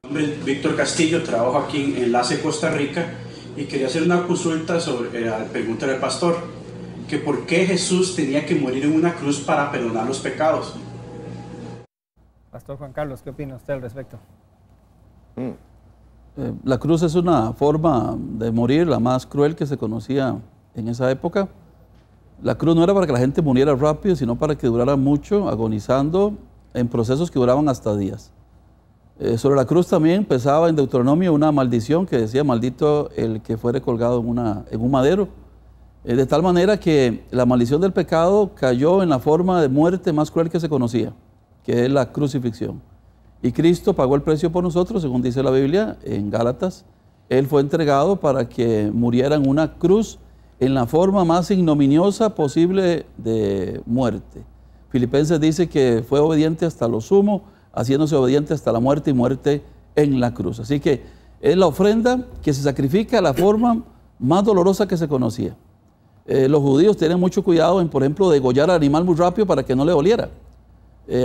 Mi nombre es Víctor Castillo, trabajo aquí en Enlace Costa Rica y quería hacer una consulta sobre la pregunta del pastor, que por qué Jesús tenía que morir en una cruz para perdonar los pecados. Pastor Juan Carlos, ¿qué opina usted al respecto? La cruz es una forma de morir, la más cruel que se conocía en esa época. La cruz no era para que la gente muriera rápido, sino para que durara mucho, agonizando en procesos que duraban hasta días. Sobre la cruz también pesaba en Deuteronomio una maldición que decía: maldito el que fuere colgado en un madero. De tal manera que la maldición del pecado cayó en la forma de muerte más cruel que se conocía, que es la crucifixión. Y Cristo pagó el precio por nosotros, según dice la Biblia en Gálatas. Él fue entregado para que muriera en una cruz en la forma más ignominiosa posible de muerte. Filipenses dice que fue obediente hasta lo sumo, haciéndose obediente hasta la muerte y muerte en la cruz. Así que es la ofrenda que se sacrifica de la forma más dolorosa que se conocía. Los judíos tienen mucho cuidado en, por ejemplo, degollar al animal muy rápido para que no le doliera.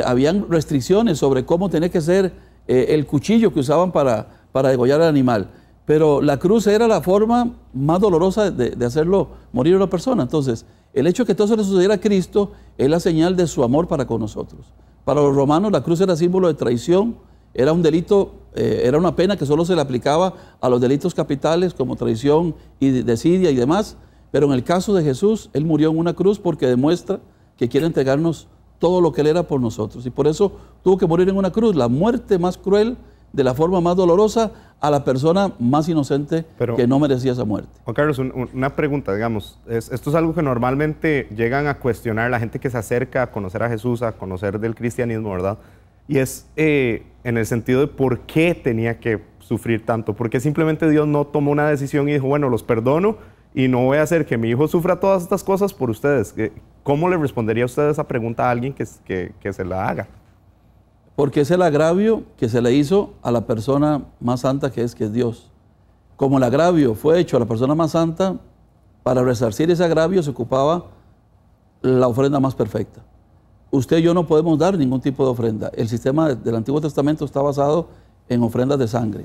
Habían restricciones sobre cómo tenía que ser el cuchillo que usaban para degollar al animal. Pero la cruz era la forma más dolorosa de hacerlo morir a una persona. Entonces, el hecho de que todo eso le sucediera a Cristo es la señal de su amor para con nosotros. Para los romanos la cruz era símbolo de traición, era un delito, era una pena que solo se le aplicaba a los delitos capitales como traición y desidia y demás. Pero en el caso de Jesús, Él murió en una cruz porque demuestra que quiere entregarnos todo lo que Él era por nosotros. Y por eso tuvo que morir en una cruz, la muerte más cruel, de la forma más dolorosa, a la persona más inocente que no merecía esa muerte. Juan Carlos, una pregunta, digamos, esto es algo que normalmente llegan a cuestionar la gente que se acerca a conocer a Jesús, a conocer del cristianismo, ¿verdad? Y es en el sentido de por qué tenía que sufrir tanto, por qué simplemente Dios no tomó una decisión y dijo, bueno, los perdono y no voy a hacer que mi hijo sufra todas estas cosas por ustedes. ¿Cómo le respondería usted esa pregunta a alguien que se la haga? Porque es el agravio que se le hizo a la persona más santa que es Dios. Como el agravio fue hecho a la persona más santa, para resarcir ese agravio se ocupaba la ofrenda más perfecta. Usted y yo no podemos dar ningún tipo de ofrenda. El sistema del Antiguo Testamento está basado en ofrendas de sangre.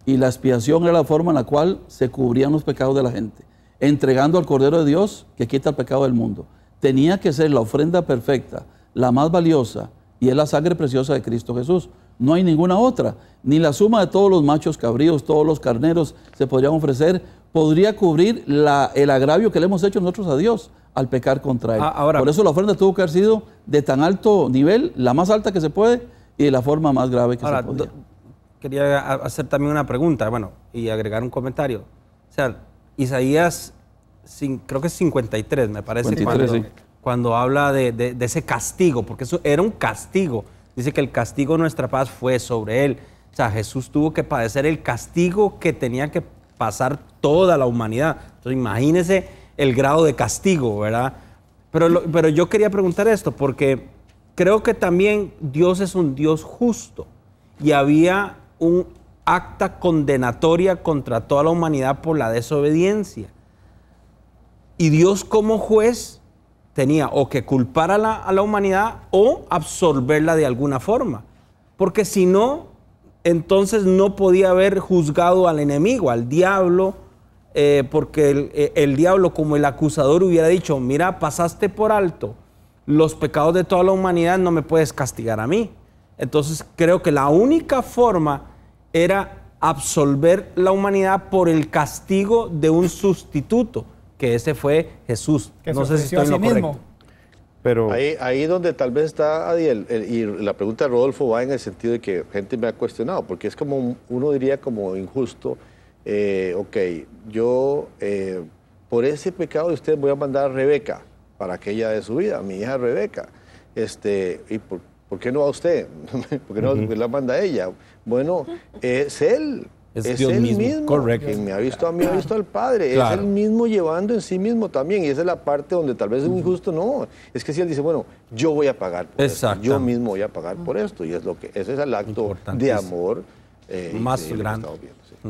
Y la expiación era la forma en la cual se cubrían los pecados de la gente, entregando al Cordero de Dios que quita el pecado del mundo. Tenía que ser la ofrenda perfecta, la más valiosa, y es la sangre preciosa de Cristo Jesús. No hay ninguna otra. Ni la suma de todos los machos cabríos, todos los carneros se podrían ofrecer, podría cubrir el agravio que le hemos hecho nosotros a Dios al pecar contra Él. Por eso la ofrenda tuvo que haber sido de tan alto nivel, la más alta que se puede, y de la forma más grave que se podía. Quería hacer también una pregunta, bueno, y agregar un comentario. O sea, Isaías, creo que es 53, me parece, 53, cuando habla de ese castigo, porque eso era un castigo. Dice que el castigo de nuestra paz fue sobre Él. O sea, Jesús tuvo que padecer el castigo que tenía que pasar toda la humanidad. Entonces, imagínese el grado de castigo, ¿verdad? Pero yo quería preguntar esto, porque creo que también Dios es un Dios justo. Y había un acta condenatoria contra toda la humanidad por la desobediencia. Y Dios como juez tenía o que culpar a la humanidad o absolverla de alguna forma. Porque si no, entonces no podía haber juzgado al enemigo, al diablo, porque el diablo como el acusador hubiera dicho, mira, pasaste por alto los pecados de toda la humanidad, no me puedes castigar a mí. Entonces creo que la única forma era absolver la humanidad por el castigo de un sustituto, que ese fue Jesús. No sé si estoy en lo correcto. Pero ahí donde tal vez está Adiel, y la pregunta de Rodolfo va en el sentido de que gente me ha cuestionado, porque es como, uno diría como injusto, ok, yo por ese pecado de usted voy a mandar a Rebeca para que ella dé su vida, a mi hija Rebeca, y ¿por qué no a usted? ¿Por qué no la manda a ella? Bueno, es Él. Es Dios Él mismo. Correcto. Quien me ha visto a mí, ha visto al Padre. Claro. Es Él mismo llevando en sí mismo también. Y esa es la parte donde tal vez es muy injusto. No, es que si Él dice, bueno, yo voy a pagar por esto. Yo mismo voy a pagar por esto. Y ese es el acto de amor más grande. Sí.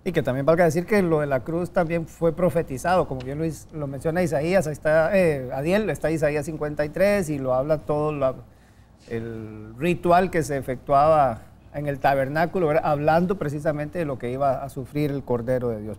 Y que también valga decir que lo de la cruz también fue profetizado, como bien lo menciona Isaías. Ahí está Adiel, está Isaías 53 y lo habla todo el ritual que se efectuaba en el tabernáculo, ¿verdad? Hablando precisamente de lo que iba a sufrir el Cordero de Dios.